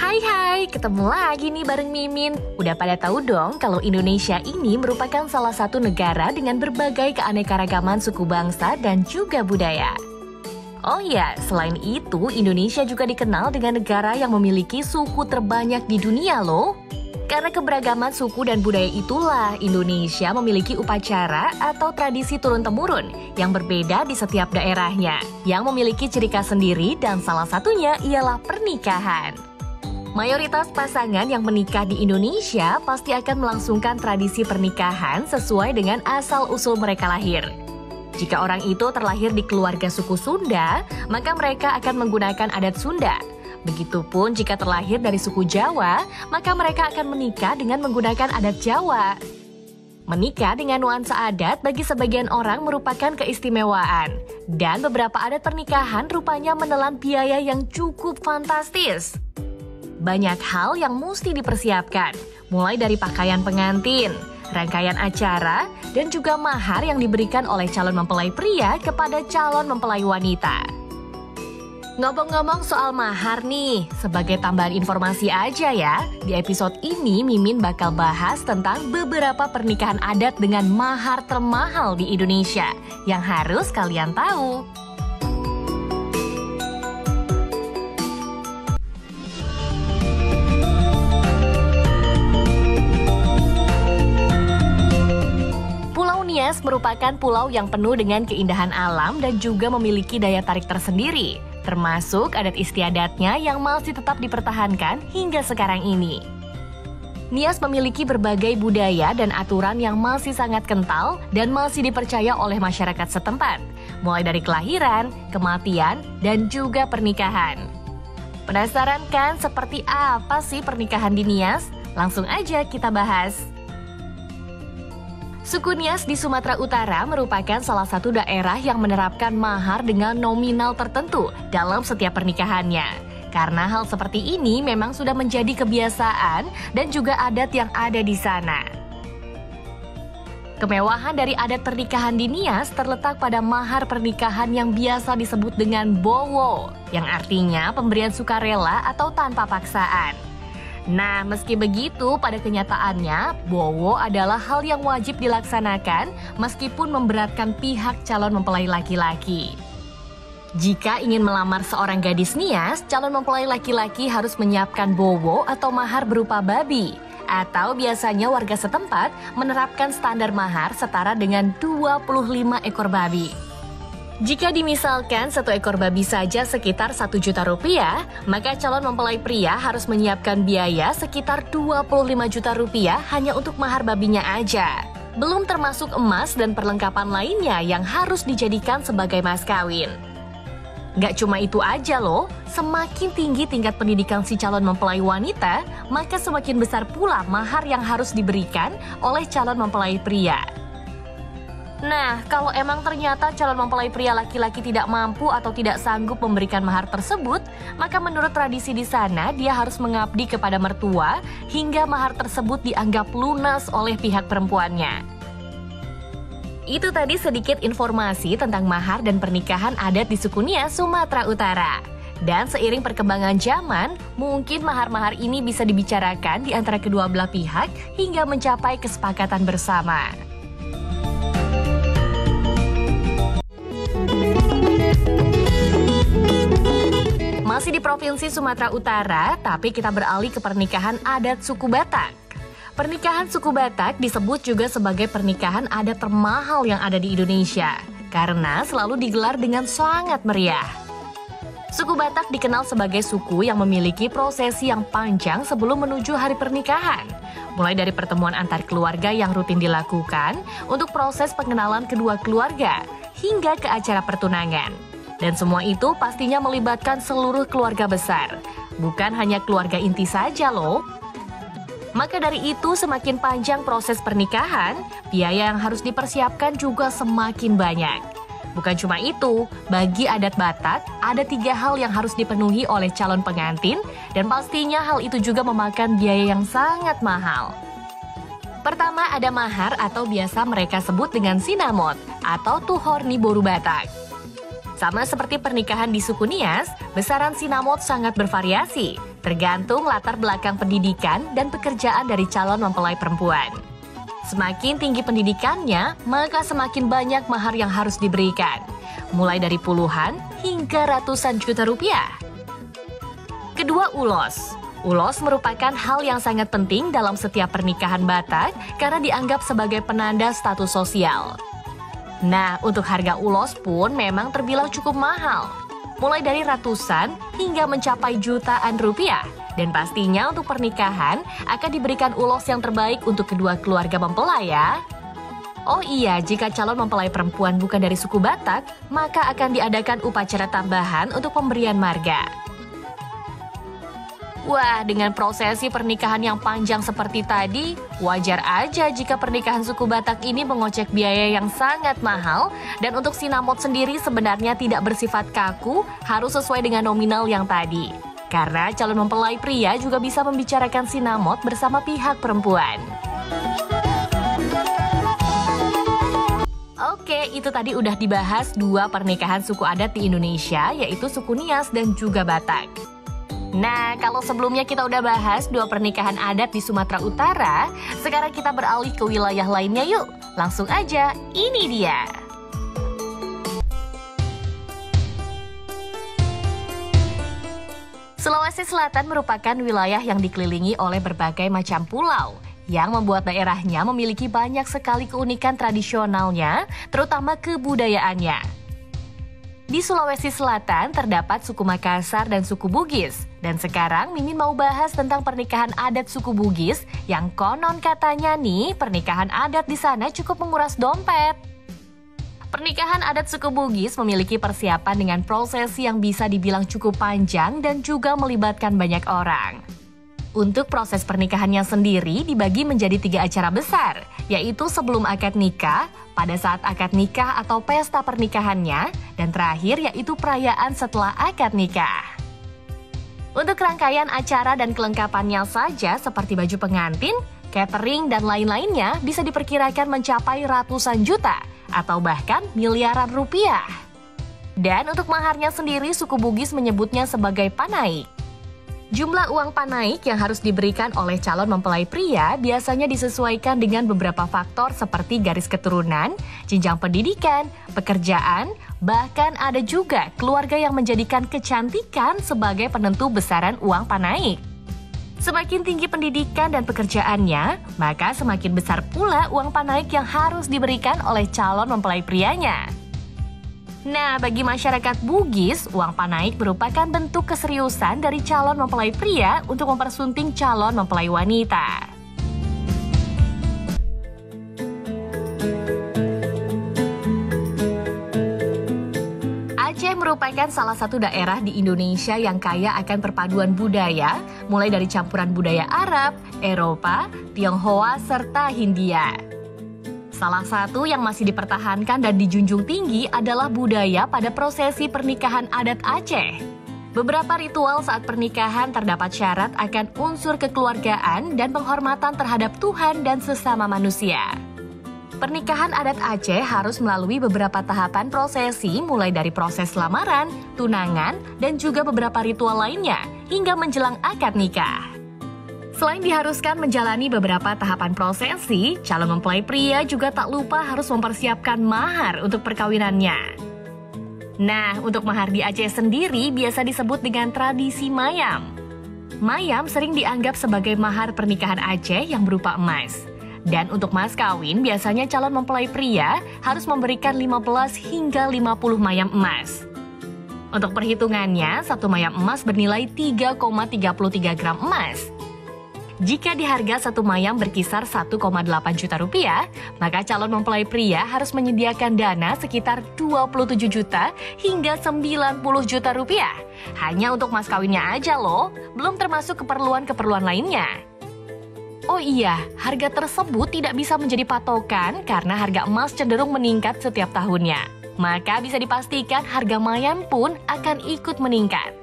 Hai, ketemu lagi nih bareng Mimin. Udah pada tahu dong kalau Indonesia ini merupakan salah satu negara dengan berbagai keanekaragaman suku bangsa dan juga budaya. Oh iya, selain itu Indonesia juga dikenal dengan negara yang memiliki suku terbanyak di dunia loh. Karena keberagaman suku dan budaya itulah Indonesia memiliki upacara atau tradisi turun-temurun yang berbeda di setiap daerahnya, yang memiliki ciri khas sendiri dan salah satunya ialah pernikahan. Mayoritas pasangan yang menikah di Indonesia pasti akan melangsungkan tradisi pernikahan sesuai dengan asal-usul mereka lahir. Jika orang itu terlahir di keluarga suku Sunda, maka mereka akan menggunakan adat Sunda. Begitupun jika terlahir dari suku Jawa, maka mereka akan menikah dengan menggunakan adat Jawa. Menikah dengan nuansa adat bagi sebagian orang merupakan keistimewaan. Dan beberapa adat pernikahan rupanya menelan biaya yang cukup fantastis. Banyak hal yang mesti dipersiapkan, mulai dari pakaian pengantin, rangkaian acara, dan juga mahar yang diberikan oleh calon mempelai pria kepada calon mempelai wanita. Ngomong-ngomong soal mahar nih, sebagai tambahan informasi aja ya, di episode ini Mimin bakal bahas tentang beberapa pernikahan adat dengan mahar termahal di Indonesia yang harus kalian tahu. Pulau Nias merupakan pulau yang penuh dengan keindahan alam dan juga memiliki daya tarik tersendiri, termasuk adat istiadatnya yang masih tetap dipertahankan hingga sekarang ini. Nias memiliki berbagai budaya dan aturan yang masih sangat kental dan masih dipercaya oleh masyarakat setempat, mulai dari kelahiran, kematian, dan juga pernikahan. Penasaran kan seperti apa sih pernikahan di Nias? Langsung aja kita bahas. Suku Nias di Sumatera Utara merupakan salah satu daerah yang menerapkan mahar dengan nominal tertentu dalam setiap pernikahannya. Karena hal seperti ini memang sudah menjadi kebiasaan dan juga adat yang ada di sana. Kemewahan dari adat pernikahan di Nias terletak pada mahar pernikahan yang biasa disebut dengan bowo, yang artinya pemberian sukarela atau tanpa paksaan. Nah, meski begitu, pada kenyataannya, bowo adalah hal yang wajib dilaksanakan meskipun memberatkan pihak calon mempelai laki-laki. Jika ingin melamar seorang gadis Nias, calon mempelai laki-laki harus menyiapkan bowo atau mahar berupa babi. Atau biasanya warga setempat menerapkan standar mahar setara dengan 25 ekor babi. Jika dimisalkan satu ekor babi saja sekitar 1 juta rupiah, maka calon mempelai pria harus menyiapkan biaya sekitar 25 juta rupiah hanya untuk mahar babinya aja. Belum termasuk emas dan perlengkapan lainnya yang harus dijadikan sebagai mas kawin. Gak cuma itu aja loh, semakin tinggi tingkat pendidikan si calon mempelai wanita, maka semakin besar pula mahar yang harus diberikan oleh calon mempelai pria. Nah, kalau emang ternyata calon mempelai pria laki-laki tidak mampu atau tidak sanggup memberikan mahar tersebut, maka menurut tradisi di sana dia harus mengabdi kepada mertua hingga mahar tersebut dianggap lunas oleh pihak perempuannya. Itu tadi sedikit informasi tentang mahar dan pernikahan adat di suku Nias, Sumatera Utara. Dan seiring perkembangan zaman, mungkin mahar-mahar ini bisa dibicarakan di antara kedua belah pihak hingga mencapai kesepakatan bersama. Masih di Provinsi Sumatera Utara, tapi kita beralih ke pernikahan adat suku Batak. Pernikahan suku Batak disebut juga sebagai pernikahan adat termahal yang ada di Indonesia, karena selalu digelar dengan sangat meriah. Suku Batak dikenal sebagai suku yang memiliki prosesi yang panjang sebelum menuju hari pernikahan. Mulai dari pertemuan antar keluarga yang rutin dilakukan untuk proses pengenalan kedua keluarga, hingga ke acara pertunangan. Dan semua itu pastinya melibatkan seluruh keluarga besar, bukan hanya keluarga inti saja loh. Maka dari itu semakin panjang proses pernikahan, biaya yang harus dipersiapkan juga semakin banyak. Bukan cuma itu, bagi adat Batak, ada 3 hal yang harus dipenuhi oleh calon pengantin, dan pastinya hal itu juga memakan biaya yang sangat mahal. Pertama ada mahar atau biasa mereka sebut dengan sinamot, atau tuhorni boru Batak. Sama seperti pernikahan di suku Nias, besaran sinamot sangat bervariasi. tergantung latar belakang pendidikan dan pekerjaan dari calon mempelai perempuan. Semakin tinggi pendidikannya, maka semakin banyak mahar yang harus diberikan, mulai dari puluhan hingga ratusan juta rupiah. Kedua, ulos. Ulos merupakan hal yang sangat penting dalam setiap pernikahan Batak karena dianggap sebagai penanda status sosial. Nah, untuk harga ulos pun memang terbilang cukup mahal, mulai dari ratusan hingga mencapai jutaan rupiah. Dan pastinya untuk pernikahan akan diberikan ulos yang terbaik untuk kedua keluarga mempelai ya. Oh iya, jika calon mempelai perempuan bukan dari suku Batak, maka akan diadakan upacara tambahan untuk pemberian marga. Wah, dengan prosesi pernikahan yang panjang seperti tadi, wajar aja jika pernikahan suku Batak ini mengocek biaya yang sangat mahal. Dan untuk sinamot sendiri sebenarnya tidak bersifat kaku, harus sesuai dengan nominal yang tadi. Karena calon mempelai pria juga bisa membicarakan sinamot bersama pihak perempuan. Oke, itu tadi udah dibahas 2 pernikahan suku adat di Indonesia, yaitu suku Nias dan juga Batak. Nah, kalau sebelumnya kita udah bahas 2 pernikahan adat di Sumatera Utara, sekarang kita beralih ke wilayah lainnya yuk. Langsung aja, ini dia. Sulawesi Selatan merupakan wilayah yang dikelilingi oleh berbagai macam pulau, yang membuat daerahnya memiliki banyak sekali keunikan tradisionalnya, terutama kebudayaannya. Di Sulawesi Selatan terdapat suku Makassar dan suku Bugis. Dan sekarang Mimin mau bahas tentang pernikahan adat suku Bugis yang konon katanya nih pernikahan adat di sana cukup menguras dompet. Pernikahan adat suku Bugis memiliki persiapan dengan prosesi yang bisa dibilang cukup panjang dan juga melibatkan banyak orang. Untuk proses pernikahannya sendiri dibagi menjadi 3 acara besar, yaitu sebelum akad nikah, pada saat akad nikah atau pesta pernikahannya, dan terakhir yaitu perayaan setelah akad nikah. Untuk rangkaian acara dan kelengkapannya saja seperti baju pengantin, catering, dan lain-lainnya bisa diperkirakan mencapai ratusan juta atau bahkan miliaran rupiah. Dan untuk maharnya sendiri suku Bugis menyebutnya sebagai panaik. Jumlah uang panaik yang harus diberikan oleh calon mempelai pria biasanya disesuaikan dengan beberapa faktor seperti garis keturunan, jenjang pendidikan, pekerjaan, bahkan ada juga keluarga yang menjadikan kecantikan sebagai penentu besaran uang panaik. Semakin tinggi pendidikan dan pekerjaannya, maka semakin besar pula uang panaik yang harus diberikan oleh calon mempelai prianya. Nah, bagi masyarakat Bugis, uang panaik merupakan bentuk keseriusan dari calon mempelai pria untuk mempersunting calon mempelai wanita. Aceh merupakan salah satu daerah di Indonesia yang kaya akan perpaduan budaya, mulai dari campuran budaya Arab, Eropa, Tionghoa, serta Hindia. Salah satu yang masih dipertahankan dan dijunjung tinggi adalah budaya pada prosesi pernikahan adat Aceh. Beberapa ritual saat pernikahan terdapat syarat akan unsur kekeluargaan dan penghormatan terhadap Tuhan dan sesama manusia. Pernikahan adat Aceh harus melalui beberapa tahapan prosesi mulai dari proses lamaran, tunangan, dan juga beberapa ritual lainnya hingga menjelang akad nikah. Selain diharuskan menjalani beberapa tahapan prosesi, calon mempelai pria juga tak lupa harus mempersiapkan mahar untuk perkawinannya. Nah, untuk mahar di Aceh sendiri biasa disebut dengan tradisi mayam. Mayam sering dianggap sebagai mahar pernikahan Aceh yang berupa emas. Dan untuk mas kawin, biasanya calon mempelai pria harus memberikan 15 hingga 50 mayam emas. Untuk perhitungannya, satu mayam emas bernilai 3,33 gram emas. Jika di harga satu mayam berkisar 1,8 juta rupiah, maka calon mempelai pria harus menyediakan dana sekitar 27 juta hingga 90 juta rupiah. Hanya untuk mas kawinnya aja loh, belum termasuk keperluan-keperluan lainnya. Oh iya, harga tersebut tidak bisa menjadi patokan karena harga emas cenderung meningkat setiap tahunnya. Maka bisa dipastikan harga mayam pun akan ikut meningkat.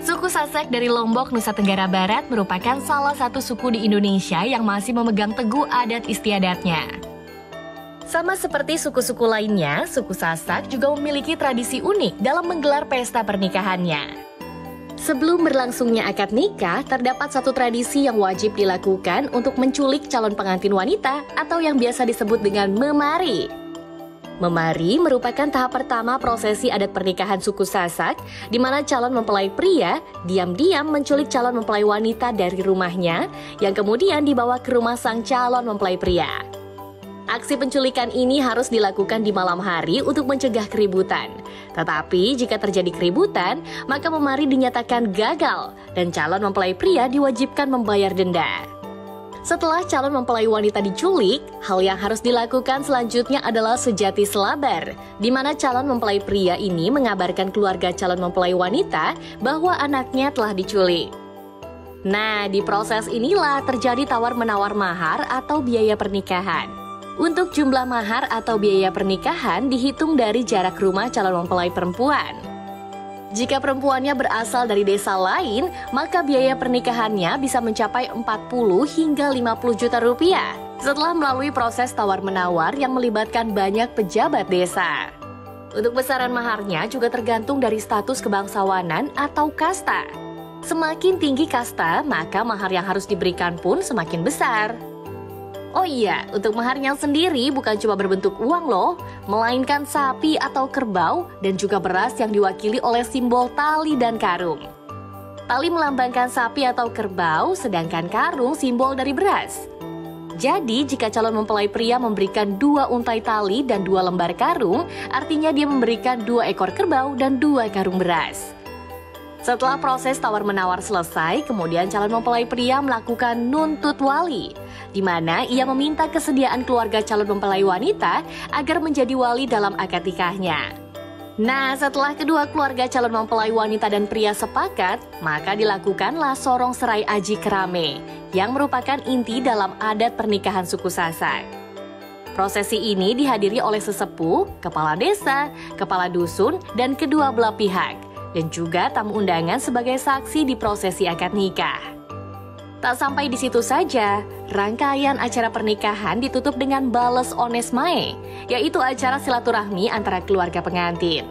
Suku Sasak dari Lombok, Nusa Tenggara Barat merupakan salah satu suku di Indonesia yang masih memegang teguh adat istiadatnya. Sama seperti suku-suku lainnya, suku Sasak juga memiliki tradisi unik dalam menggelar pesta pernikahannya. Sebelum berlangsungnya akad nikah, terdapat satu tradisi yang wajib dilakukan untuk menculik calon pengantin wanita atau yang biasa disebut dengan memari. Memari merupakan tahap pertama prosesi adat pernikahan suku Sasak, di mana calon mempelai pria diam-diam menculik calon mempelai wanita dari rumahnya, yang kemudian dibawa ke rumah sang calon mempelai pria. Aksi penculikan ini harus dilakukan di malam hari untuk mencegah keributan. Tetapi jika terjadi keributan, maka memari dinyatakan gagal dan calon mempelai pria diwajibkan membayar denda. Setelah calon mempelai wanita diculik, hal yang harus dilakukan selanjutnya adalah sejati selabar, di mana calon mempelai pria ini mengabarkan keluarga calon mempelai wanita bahwa anaknya telah diculik. Nah, di proses inilah terjadi tawar-menawar mahar atau biaya pernikahan. Untuk jumlah mahar atau biaya pernikahan dihitung dari jarak rumah calon mempelai perempuan. Jika perempuannya berasal dari desa lain, maka biaya pernikahannya bisa mencapai 40 hingga 50 juta rupiah setelah melalui proses tawar-menawar yang melibatkan banyak pejabat desa. Untuk besaran maharnya juga tergantung dari status kebangsawanan atau kasta. Semakin tinggi kasta, maka mahar yang harus diberikan pun semakin besar. Oh iya, untuk maharnya sendiri bukan cuma berbentuk uang loh, melainkan sapi atau kerbau dan juga beras yang diwakili oleh simbol tali dan karung. Tali melambangkan sapi atau kerbau, sedangkan karung simbol dari beras. Jadi, jika calon mempelai pria memberikan 2 untai tali dan 2 lembar karung, artinya dia memberikan 2 ekor kerbau dan 2 karung beras. Setelah proses tawar-menawar selesai, kemudian calon mempelai pria melakukan nuntut wali, di mana ia meminta kesediaan keluarga calon mempelai wanita agar menjadi wali dalam akad nikahnya. Nah, setelah kedua keluarga calon mempelai wanita dan pria sepakat, maka dilakukanlah sorong serai aji kerame, yang merupakan inti dalam adat pernikahan suku Sasak. Prosesi ini dihadiri oleh sesepuh, kepala desa, kepala dusun, dan kedua belah pihak, dan juga tamu undangan sebagai saksi di prosesi akad nikah. Tak sampai di situ saja, rangkaian acara pernikahan ditutup dengan bales ones mae, yaitu acara silaturahmi antara keluarga pengantin.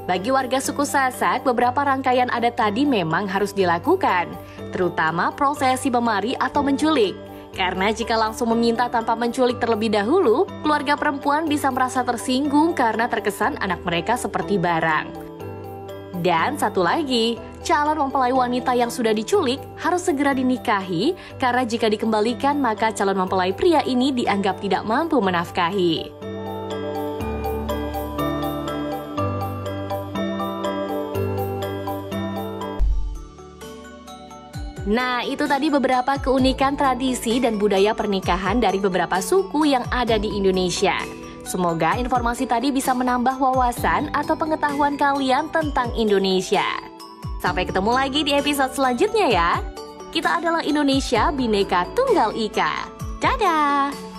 Bagi warga suku Sasak, beberapa rangkaian adat tadi memang harus dilakukan, terutama prosesi memari atau menculik. Karena jika langsung meminta tanpa menculik terlebih dahulu, keluarga perempuan bisa merasa tersinggung karena terkesan anak mereka seperti barang. Dan satu lagi, calon mempelai wanita yang sudah diculik harus segera dinikahi karena jika dikembalikan maka calon mempelai pria ini dianggap tidak mampu menafkahi. Nah, itu tadi beberapa keunikan tradisi dan budaya pernikahan dari beberapa suku yang ada di Indonesia. Semoga informasi tadi bisa menambah wawasan atau pengetahuan kalian tentang Indonesia. Sampai ketemu lagi di episode selanjutnya ya. Kita adalah Indonesia Bhinneka Tunggal Ika. Dadah!